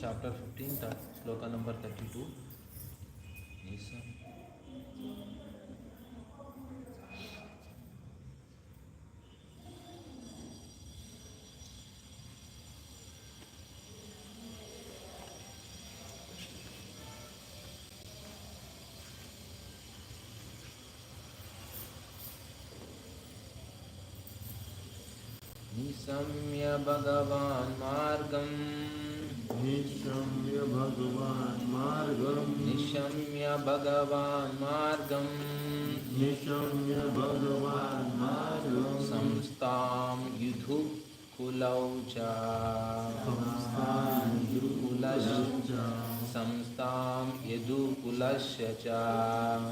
chapter 15, sloka number 32. Nisamya Bhagavan Margam Nishamya Bhagavan Margam Nishamya Bhagavan Margam Nishamya Bhagavan Margam Samstam Yudhu Kulaucha Samstam Yudhukulascha Samstam Yadu Kulascha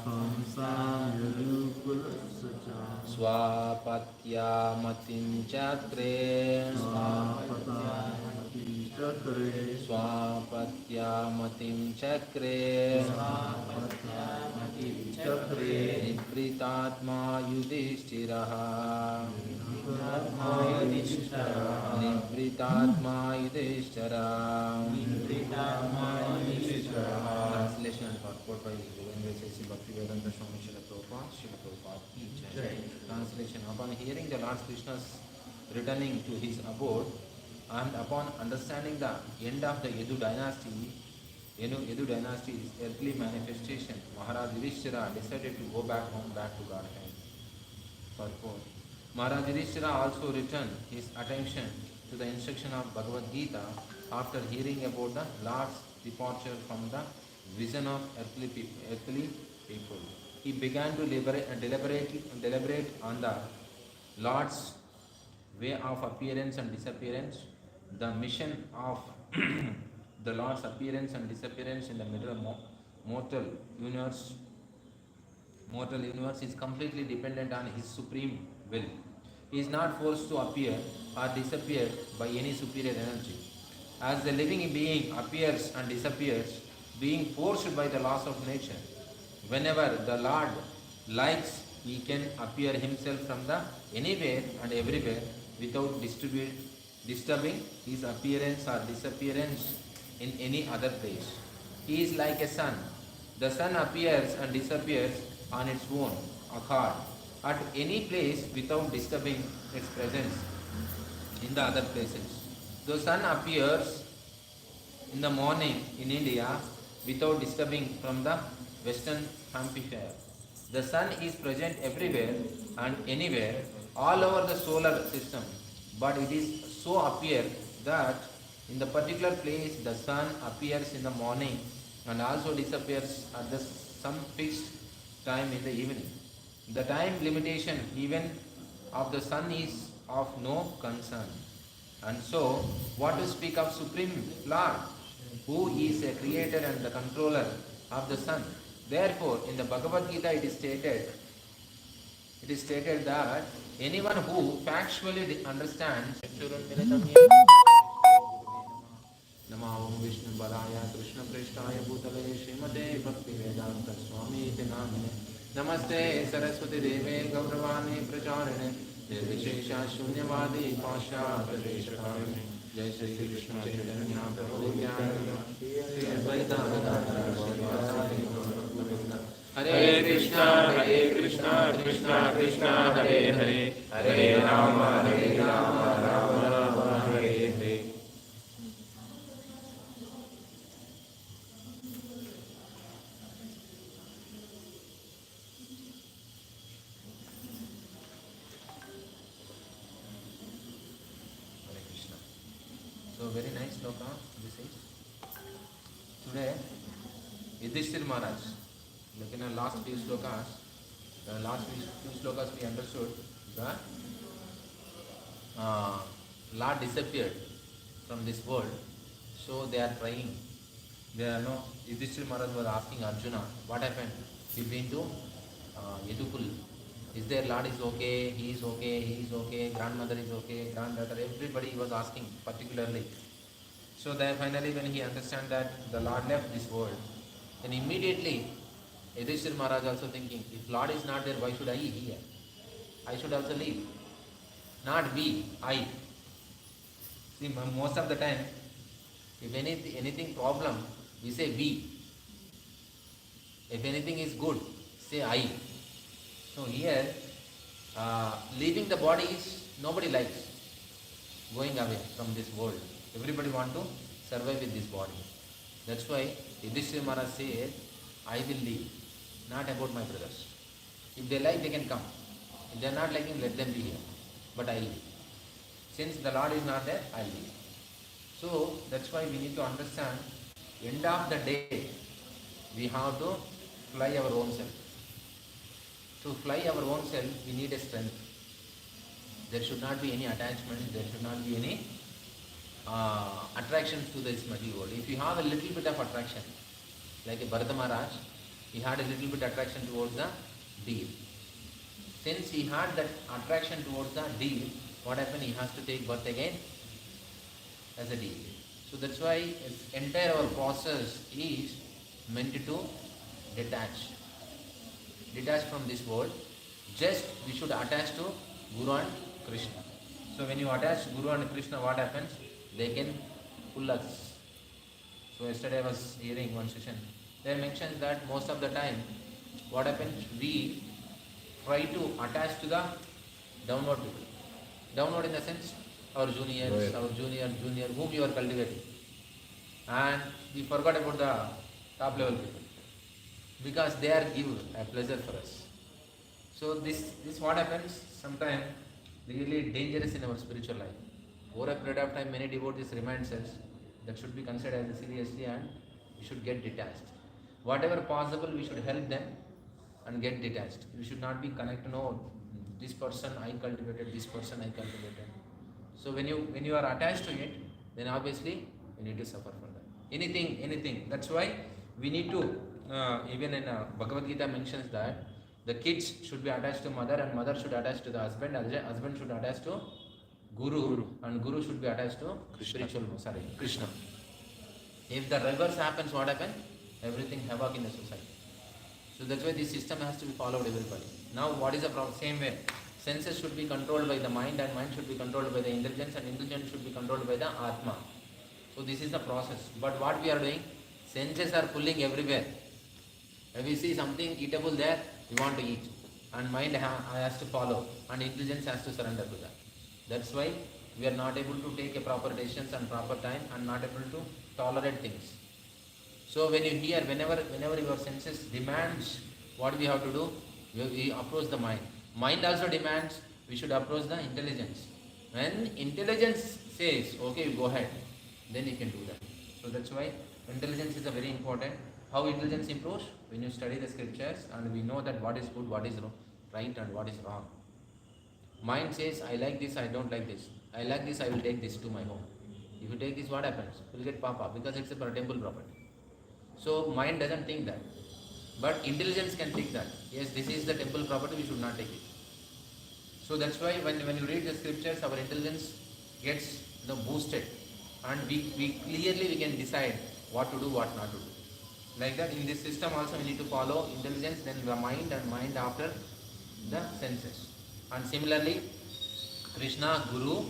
Samstam Yudhukulascha Swapatya Matin Chakre Swapatyamati Chakre Swapatya Matin Chakre Swapatyamati Chakre Nibritatma Yudhishthiraha Nibritatma Yudhishthira Translation and purport by Sri Bhaktivedanta Swami Srila Prabhupada, Srila Prabhupada ki jai. Translation: Upon hearing the Lord Krishna's returning to his abode and upon understanding the end of the Yadu dynasty, Yadu dynasty's earthly manifestation, Maharaj Yudhishthira decided to go back home, back to Godhead. Purport: Maharaj Yudhishthira also returned his attention to the instruction of Bhagavad Gita after hearing about the Lord's departure from the vision of earthly people. He began to deliberate on the Lord's way of appearance and disappearance, the mission of the Lord's appearance and disappearance in the middle of mortal universe is completely dependent on his supreme will. He is not forced to appear or disappear by any superior energy. As the living being appears and disappears, being forced by the laws of nature, whenever the Lord likes, he can appear himself from the anywhere and everywhere without disturbing his appearance or disappearance in any other place. He is like a sun. The sun appears and disappears on its own accord at any place without disturbing its presence in the other places. The sun appears in the morning in India without disturbing from the western hemisphere. The sun is present everywhere and anywhere all over the solar system, but it is so appear that in the particular place the sun appears in the morning and also disappears at some fixed time in the evening. The time limitation even of the sun is of no concern. And so, what to speak of Supreme Lord, who is a creator and the controller of the sun? Therefore, in the Bhagavad Gita it is stated that anyone who factually understands Namo Vishnu Balaya Krishna Prestaya Bhutale Srimate Bhaktivedanta Swami Namine Namaste Saraswati Deve Gauravani Pracharine Nirvishesha Shunyavadi Pasha Pradeshakarine Jai Shri Krishna Chaitanya Prabhu Nityananda Shri Advaita Gadadhara Srivasadi Gauragovinda Hare Krishna Krishna Krishna Hare Hare Hare Rama Rama Rama Hare Hare. So very nice sloka this is. Today Yudhishthira Maharaj, like in the last few slokas we understood that Lord disappeared from this world, so they are trying. Yudhishthira Maharaj was asking Arjuna, what happened? You've been to Yadukul. Is their Lord is okay, he is okay, grandmother is okay, granddaughter, everybody was asking particularly. So then finally when he understands that the Lord left this world, then immediately Yudhishthira Maharaj also thinking, if Lord is not there, why should I be here? I should also leave. Not we, I. See, most of the time If anything problem, we say we. If anything is good, say I. So here, leaving the body is nobody likes going away from this world. Everybody want to survive with this body. That's why Yudhishthira Maharaj said, I will leave, not about my brothers. If they like, they can come. If they are not liking, let them be here. But I will leave. Since the Lord is not there, I will leave. So that's why we need to understand, end of the day, we have to fly our own self. To fly our own self, we need a strength. There should not be any attachment, there should not be any attractions to this material world. If you have a little bit of attraction, like a Bharata Maharaj, he had a little bit attraction towards the deer. Since he had that attraction towards the deer, what happened? He has to take birth again as a deer. So that's why entire our process is meant to detach. Detach from this world. Just we should attach to Guru and Krishna. So when you attach Guru and Krishna, what happens? They can pull us. So yesterday I was hearing one session. They mentioned that most of the time, what happens? We try to attach to the downward people. Downward in the sense, our juniors, our junior, whom you are cultivating. And we forgot about the top level people. Because they are give a pleasure for us. So this what happens sometimes really dangerous in our spiritual life. Over a period of time, many devotees reminds us that should be considered as seriously and we should get detached. Whatever possible, we should help them and get detached. We should not be connected. No, this person I cultivated, this person I cultivated. So when you are attached to it, then obviously you need to suffer for that. Anything. That's why we need to. Even in Bhagavad Gita mentions that the kids should be attached to mother and mother should attach to the husband, husband should attach to Guru and Guru should be attached to Krishna. If the reverse happens, what happens? Everything havoc in the society. So that's why this system has to be followed everybody. Now what is the problem? Same way. Senses should be controlled by the mind and mind should be controlled by the intelligence and intelligence should be controlled by the Atma. So this is the process. But what we are doing? Senses are pulling everywhere. If we see something eatable there, we want to eat. And mind has to follow. And intelligence has to surrender to that. That's why we are not able to take a proper decisions and proper time and not able to tolerate things. So when you hear, whenever your senses demands what we have to do, we approach the mind. Mind also demands we should approach the intelligence. When intelligence says, okay, you go ahead, then you can do that. So that's why intelligence is a very important. How intelligence improves? When you study the scriptures and we know that what is good, what is right and what is wrong. Mind says, I like this, I don't like this. I like this, I will take this to my home. If you take this, what happens? You will get papa because it's a temple property. So mind doesn't think that. But intelligence can think that. Yes, this is the temple property, we should not take it. So that's why when you read the scriptures, our intelligence gets boosted. And we clearly can decide what to do, what not to do. Like that, in this system also we need to follow intelligence, then the mind and mind after the senses. And similarly, Krishna, Guru,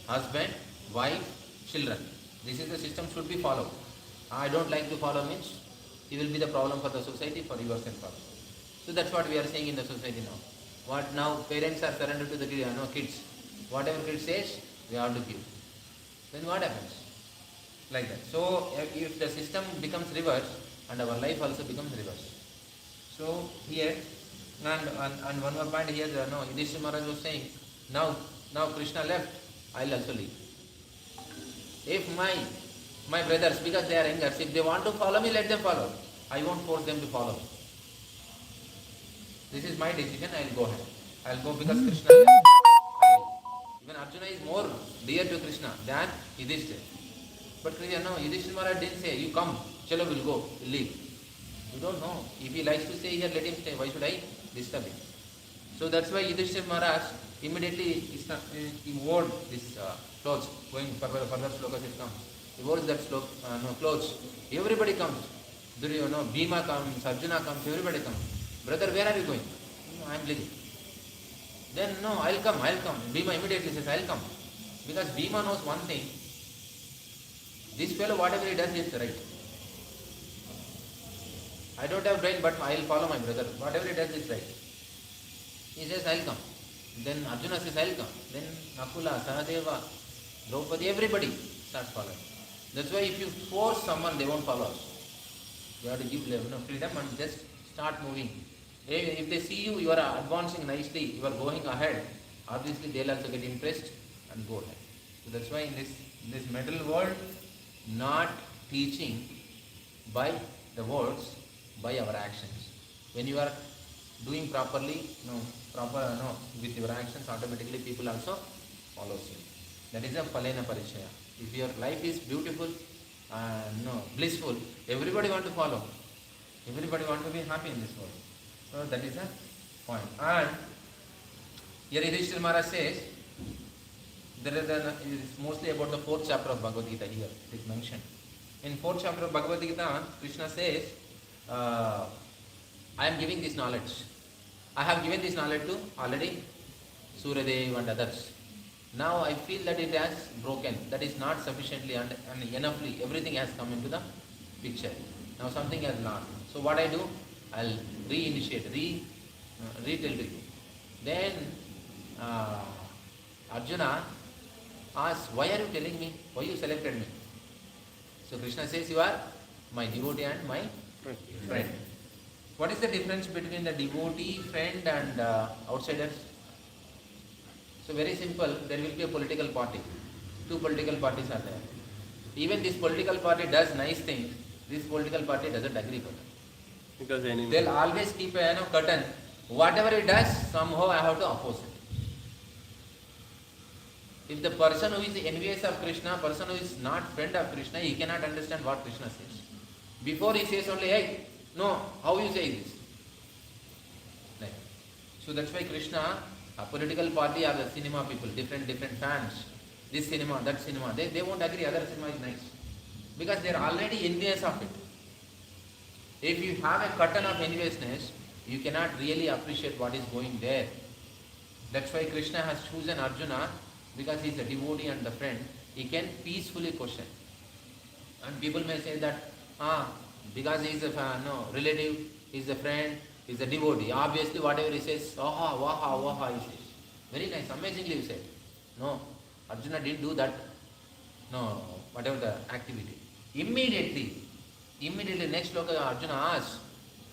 husband, wife, children. This is the system should be followed. I don't like to follow means he will be the problem for the society, for yourself also. So that's what we are saying in the society now. What now parents are surrendered to the kids. Whatever kid says, we have to give. Then what happens? Like that. So if the system becomes reverse, and our life also becomes reverse. So here, and one more point here, Yudhishthira Maharaj was saying, now Krishna left, I will also leave. If my brothers, because they are younger, if they want to follow me, let them follow. I won't force them to follow me. This is my decision, I will go ahead. I will go because Krishna left. Even Arjuna is more dear to Krishna than Yudhishthira. But Yudhishthira Maharaj didn't say, you come, chalo, we'll go, we'll leave. You don't know. If he likes to stay here, let him stay. Why should I disturb him? So that's why Yudhishthira Maharaj immediately he wore this clothes. Going further slokas it comes. He wore that clothes. Everybody comes. Bhima comes, Arjuna comes, everybody comes. Brother, where are you going? No, I am leaving. Then I'll come. Bhima immediately says, I'll come. Because Bhima knows one thing. This fellow, whatever he does, is right. I don't have brain, but I'll follow my brother. Whatever he does is right. He says, I'll come. Then Arjuna says, I'll come. Then Nakula, Sahadeva, Draupadi, everybody starts following. That's why if you force someone, they won't follow us. You have to give them freedom and just start moving. If they see you, you are advancing nicely, you are going ahead, obviously they'll also get impressed and go ahead. So that's why in this material world, not teaching by the words, by our actions. When you are doing properly, with your actions, automatically people also follow you. That is a Palena Parishaya. If your life is beautiful and blissful, everybody want to follow. Everybody want to be happy in this world. So that is the point. And here Yudhishthira Maharaj says, it is mostly about the 4th chapter of Bhagavad Gita here. It is mentioned. In 4th chapter of Bhagavad Gita, Krishna says, I am giving this knowledge. I have given this knowledge to already Suradev and others. Now I feel that it has broken. That is not sufficiently and enoughly. Everything has come into the picture. Now something has lost. So what I do? I'll reinitiate, retell to you. Then Arjuna asks, why are you telling me? Why you selected me? So Krishna says, you are my devotee and my friend. What is the difference between the devotee, friend and outsiders? So very simple, there will be a political party. 2 political parties are there. Even this political party does nice things, this political party doesn't agree with it. Because they'll always keep a curtain. Whatever it does, somehow I have to oppose it. If the person who is envious of Krishna, person who is not friend of Krishna, he cannot understand what Krishna says. Before he says only, hey, no, how you say this? Like. So that's why Krishna, a political party are the cinema people, different fans. This cinema, that cinema. They won't agree, other cinema is nice. Because they are already envious of it. If you have a curtain of enviousness, you cannot really appreciate what is going there. That's why Krishna has chosen Arjuna, because he is a devotee and the friend. He can peacefully question. And people may say that, because he is a relative, he is a friend, he is a devotee. Obviously whatever he says, waha, he says. Very nice, amazingly he said. No, Arjuna didn't do that. No, whatever the activity. Immediately next sloka Arjuna asks,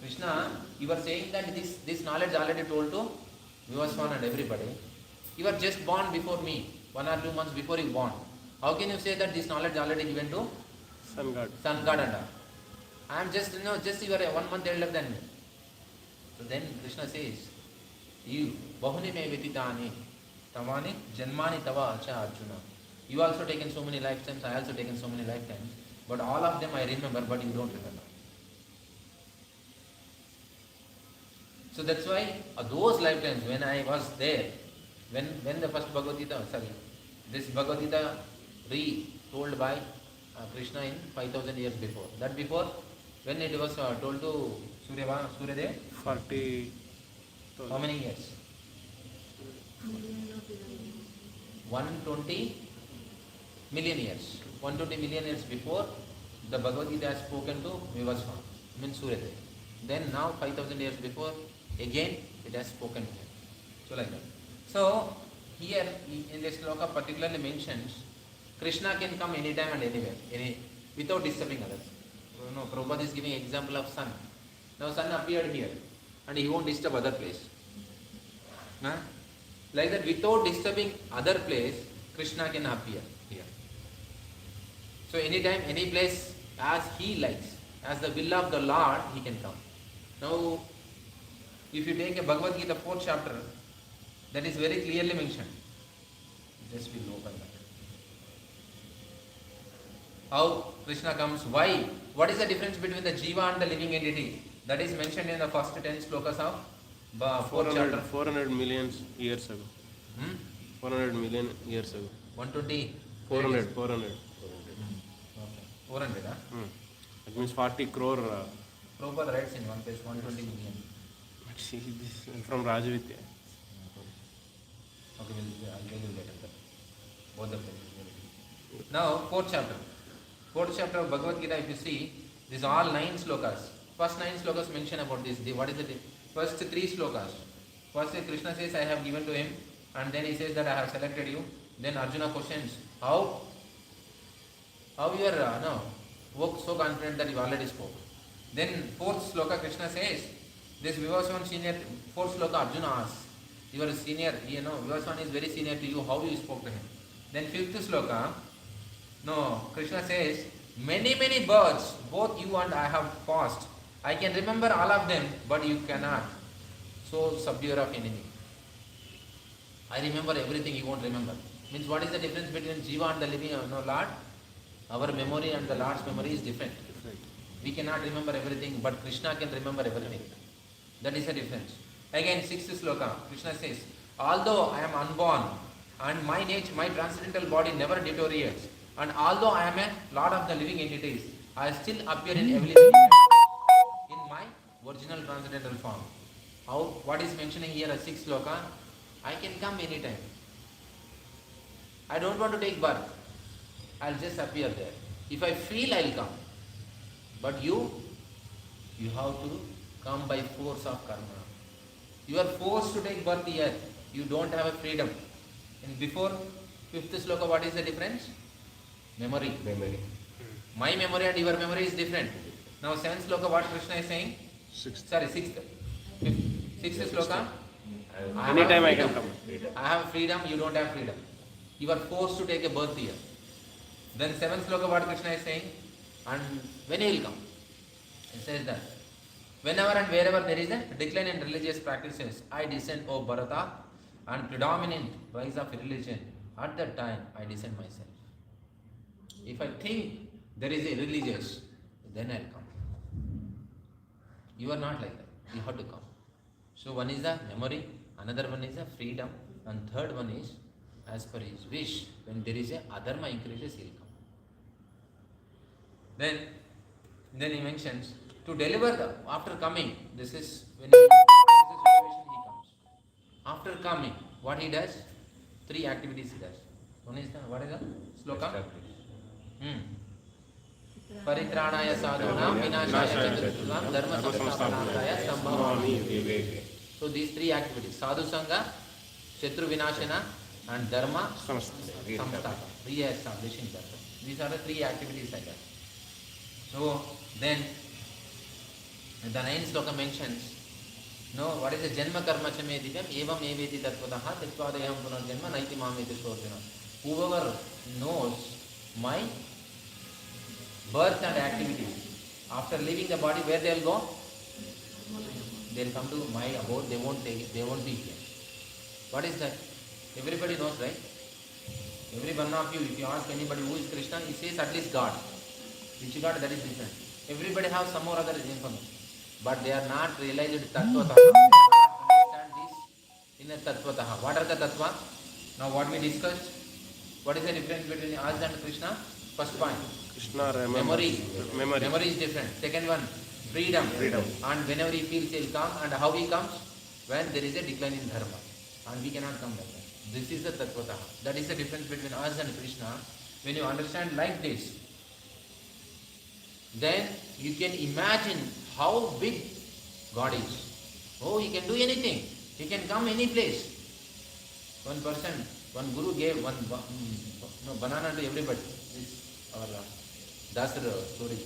Krishna, you were saying that this knowledge already told to Vivaswan and everybody. You were just born before me, 1 or 2 months before you born. How can you say that this knowledge already given to Sun God and all? I am just you are 1 month elder than me. So then Krishna says, you bahuni me vititani tavani janmani tava acha Arjuna. You also taken so many lifetimes, I also taken so many lifetimes. But all of them I remember, but you don't remember. So that's why those lifetimes when I was there, when the first Bhagavad Gita, this Bhagavad Gita told by Krishna in 5000 years before. That before, when it was told to Suryadev? 40. How many years? 120 million years. 120 million years before, the Bhagavad Gita has spoken to Vivaswan, means Suryadev. Then now 5000 years before, again it has spoken to him. So like that. So here in this sloka particularly mentions, Krishna can come anytime and anywhere, without disturbing others. Prabhupada is giving example of sun. Now sun appeared here and he won't disturb other place. Like that, without disturbing other place, Krishna can appear here. So anytime, any place, as he likes, as the will of the Lord, he can come. Now, if you take a Bhagavad Gita 4th chapter, that is very clearly mentioned. Just we'll open that. How Krishna comes, why? What is the difference between the Jiva and the living entity? That is mentioned in the first 10 slokas of 4th chapter. 400 million years ago. 400 million years ago. 120? 400. Okay. 400, That means 40 crore. Prabhupada writes in one page 120 million. See this from Rajavitya. Okay, I'll tell you later. Both the places. Now, 4th chapter. Fourth chapter of Bhagavad Gita, if you see, these all 9 slokas. First 9 slokas mention about this. What is the first 3 slokas? First Krishna says, I have given to him, and then he says that I have selected you. Then Arjuna questions, how you are so confident that you already spoke. Then fourth sloka Krishna says, this Vivaswan senior, fourth sloka Arjuna asks, you are a senior, Vivaswan is very senior to you, how you spoke to him. Then fifth sloka, Krishna says, many birds, both you and I have passed. I can remember all of them, but you cannot. So subduer of enemy. I remember everything, you won't remember. Means what is the difference between Jiva and the living Lord? Our memory and the Lord's memory is different. We cannot remember everything, but Krishna can remember everything. That is the difference. Again, sixth sloka, Krishna says, although I am unborn and my nature, my transcendental body never deteriorates, and although I am a Lord of the living entities, I still appear in every living entity in my original transcendental form. What is mentioning here as sixth sloka? I can come anytime. I don't want to take birth. I'll just appear there. If I feel, I'll come. But you have to come by force of karma. You are forced to take birth here. You don't have a freedom. And before fifth sloka, what is the difference? Memory. My memory and your memory is different. Now seventh sloka, what Krishna is saying? Sixth sloka. Anytime I can come. I have freedom, you don't have freedom. You are forced to take a birth here. Then seventh sloka, what Krishna is saying? And when he will come? It says that whenever and wherever there is a decline in religious practices, I descend, O Bharata, and predominant rise of religion, at that time I descend myself. If I think there is a religious, then I'll come. You are not like that. You have to come. So one is the memory, another one is the freedom, and third one is as per his wish. When there is a adharma increases, he will come. Then he mentions to deliver after coming. This is when this is the situation he comes. After coming, what he does? 3 activities he does. One is what is the sloka? Paritranaya sadhunam vinashaya chaturtham dharma samsthapanaya sambhavami. So these 3 activities, sadhu sangha, shatru vinashana, and dharma samsthapana, re-establishing dharma. These are the 3 activities like that. So then the 9th sloka mentions, what is the janma karma chame divyam evam eveti tattvataha tattvadayam punarjanma naiti mameti shorjana. Whoever knows my birth and activities, after leaving the body, where they will go? They will come to my abode, they won't take it, they won't be here. What is that? Everybody knows, right? Every one of you, if you ask anybody who is Krishna, he says at least God. Which God, that is different. Everybody has some or other information. But they are not realized tattvataha. They understand this in a tattvataha. What are the tattva? Now what we discussed, what is the difference between us and Krishna? First point. Krishna memory. Memory is different. Second one, freedom. And whenever he feels, he will come. And how he comes? When there is a decline in dharma. And we cannot come like that. This is the tattvataha. That is the difference between us and Krishna. When you understand like this, then you can imagine how big God is. Oh, he can do anything. He can come any place. One person, one guru gave one banana to everybody. This our Dasara story.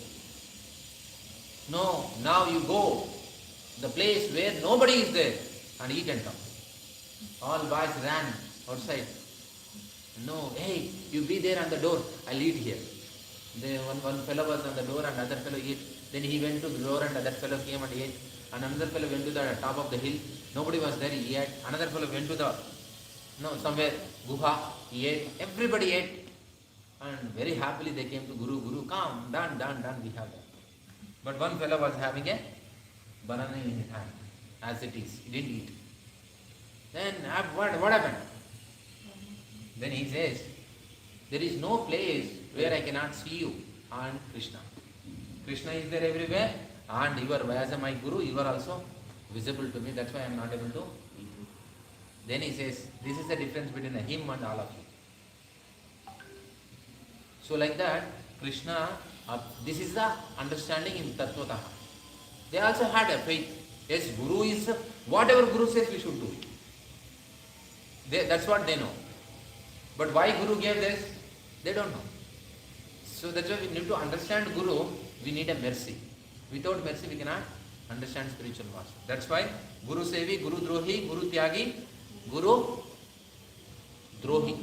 No, now you go the place where nobody is there and he can come. All boys ran outside. No, hey, you be there on the door. I'll eat here. Then one fellow was on the door and other fellow ate. Then he went to the door and other fellow came and ate. And another fellow went to the top of the hill. Nobody was there. He ate. Another fellow went to the somewhere guha. He ate. Everybody ate. And very happily they came to Guru. Guru, come, done. We have that. But one fellow was having a banana in his hand, as it is. He didn't eat. Then what happened? Then he says, there is no place where I cannot see you and Krishna. Krishna is there everywhere, and you are, as my Guru, you are also visible to me. That's why I am not able to eat. Then he says, this is the difference between him and all of you. So like that, Krishna, this is the understanding in Tattvata. They also had a faith. Yes, Guru is, whatever Guru says we should do. That's what they know. But why Guru gave this, they don't know. So that's why we need to understand Guru, we need a mercy. Without mercy we cannot understand spiritual master. That's why Guru Sevi, Guru Drohi, Guru Tyagi, Guru Drohi.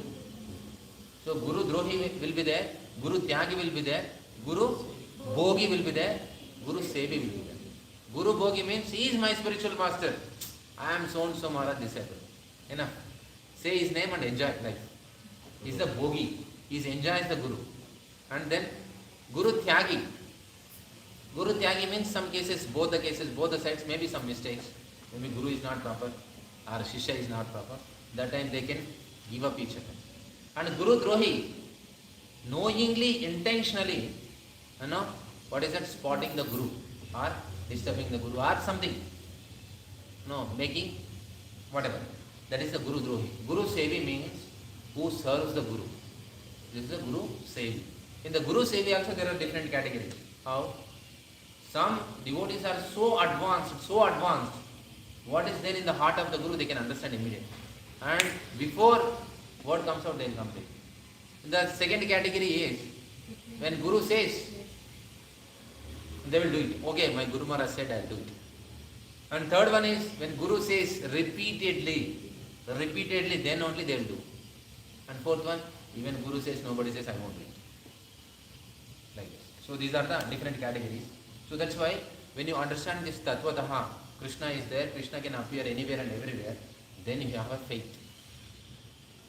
So Guru Drohi will be there, Guru Tyagi will be there, Guru Bhogi will be there, Guru Sevi will be there. Guru Bhogi means he is my spiritual master. I am so and so Maharaj disciple. Enough. Say his name and enjoy life. He is the Bhogi. He enjoys the Guru. And then Guru Tyagi. Guru Tyagi means some cases, both the sides, maybe some mistakes. Maybe Guru is not proper or Shishya is not proper. That time they can give up each other. And Guru Drohi, knowingly, intentionally, what is that? Spotting the Guru or disturbing the Guru or something. No, making whatever. That is the Guru Drohi. Guru Sevi means who serves the Guru. This is the Guru Sevi. In the Guru Sevi also there are different categories. How? Some devotees are so advanced, what is there in the heart of the Guru they can understand immediately. And before word comes out they will complete. The second category is when Guru says, they will do it. Okay, my Guru Maharaj said I will do it. And third one is when Guru says repeatedly, then only they will do. And fourth one, even Guru says, nobody says I won't do it. Like this. So these are the different categories. So that's why when you understand this Tattvataha, Krishna is there, Krishna can appear anywhere and everywhere, then you have a faith.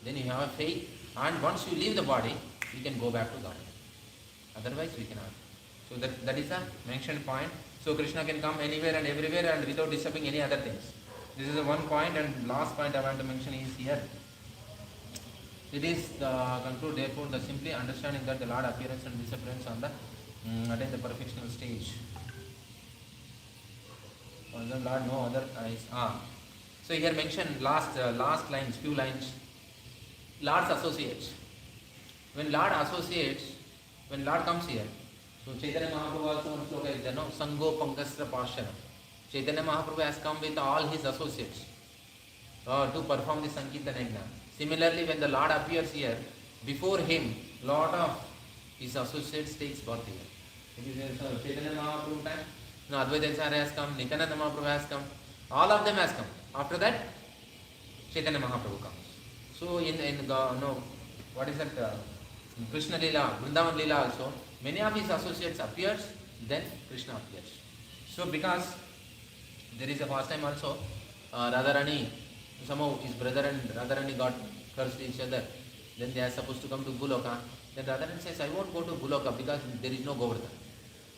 And once you leave the body, you can go back to God. Otherwise we cannot. So that is a mentioned point. So Krishna can come anywhere and everywhere and without disturbing any other things. This is the one point, and last point I want to mention is here. It is conclude therefore the simply understanding that the Lord appearance and disappearance on the attain the perfectional stage. On the Lord no other eyes. So here mentioned last lines, few lines. Lord's associates. When Lord comes here, so Chaitanya Mahaprabhu also one sloka is there, no? Sango Pankastra Parshana. Chaitanya Mahaprabhu has come with all his associates to perform the Sankirtana Yajna. Similarly, when the Lord appears here, before him, lot of his associates takes birth here. It is there, Chaitanya Mahaprabhu time, no, Advaita Acharya has come, Nityananda Mahaprabhu has come, all of them has come. After that, Chaitanya Mahaprabhu comes. So in what is that? In Krishna Leela, Vrindavan Leela also, many of his associates appears, then Krishna appears. So because there is a past time also, Radharani, somehow his brother and Radharani got cursed each other. Then they are supposed to come to Guloka. Then Radharani says, I won't go to Guloka because there is no Govardhan.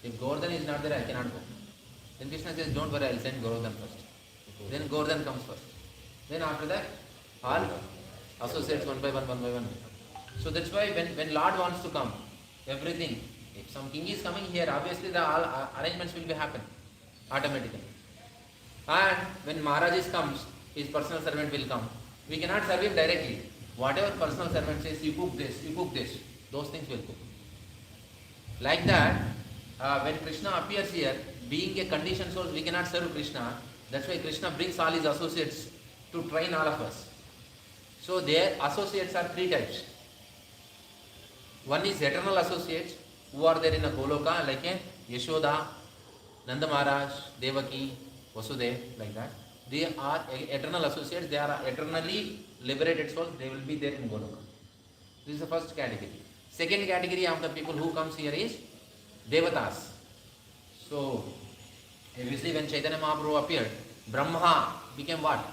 If Govardhan is not there, I cannot go. Then Krishna says, don't worry, I will send Govardhan first. Then Govardhan comes first. Then after that, all associates one by one. So that's why when Lord wants to come, everything, if some king is coming here, obviously the all arrangements will be happen automatically. And when Maharaj comes, his personal servant will come. We cannot serve him directly. Whatever personal servant says, you cook this, those things will cook. Like that, when Krishna appears here, being a conditioned soul, we cannot serve Krishna. That's why Krishna brings all his associates to train all of us. So their associates are three types. One is eternal associates who are there in a Goloka, like a Yashoda, Nanda Maharaj, Devaki, Vasudev, like that. They are eternal associates, they are eternally liberated souls, they will be there in Goloka. This is the first category. Second category of the people who comes here is Devatas. So, obviously when Chaitanya Mahaprabhu appeared, Brahma became what?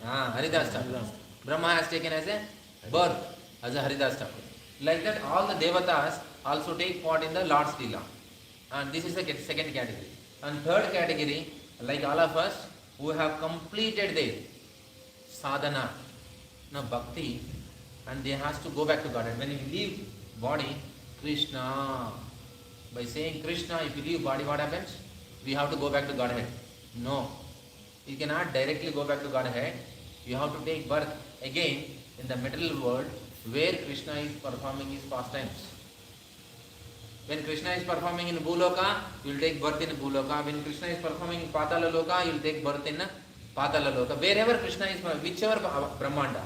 Haridas Thakur. Brahma has taken as a birth as a Haridas Thakur. Like that, all the Devatas also take part in the Lord's Leela. And this is the second category. And third category, like all of us, who have completed their sadhana, bhakti, and they has to go back to Godhead. When you leave body, Krishna, by saying Krishna, if you leave body, what happens? We have to go back to Godhead. No. You cannot directly go back to Godhead. You have to take birth again in the material world where Krishna is performing his pastimes. When Krishna is performing in Bhuloka, you will take birth in Bhuloka. When Krishna is performing in Patala Loka, you will take birth in Patala Loka. Wherever Krishna is, whichever Brahmanda.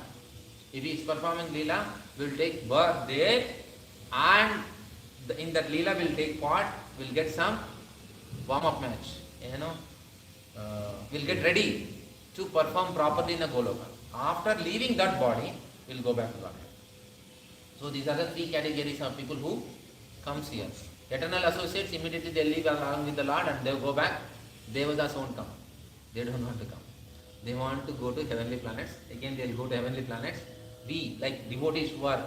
If he is performing Leela, we will take birth there, and in that Leela we will take part, we will get some warm-up match. We will get ready to perform properly in a Goloka. After leaving that body, we will go back to Godhead. So these are the three categories of people who comes here. Eternal associates, immediately they leave along with the Lord and they go back. Devatas won't come. They don't want to come. They want to go to heavenly planets. Again they will go to heavenly planets. We, like devotees who are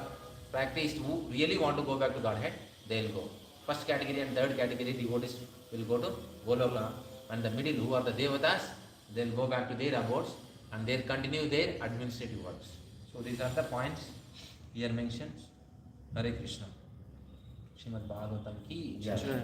practiced, who really want to go back to Godhead, they will go. First category and third category devotees will go to Goloka, and the middle, who are the Devatas, they will go back to their abodes and they will continue their administrative works. So these are the points here mentioned. Hare Krishna. Srimad Bhagavatam ki jai. Sure.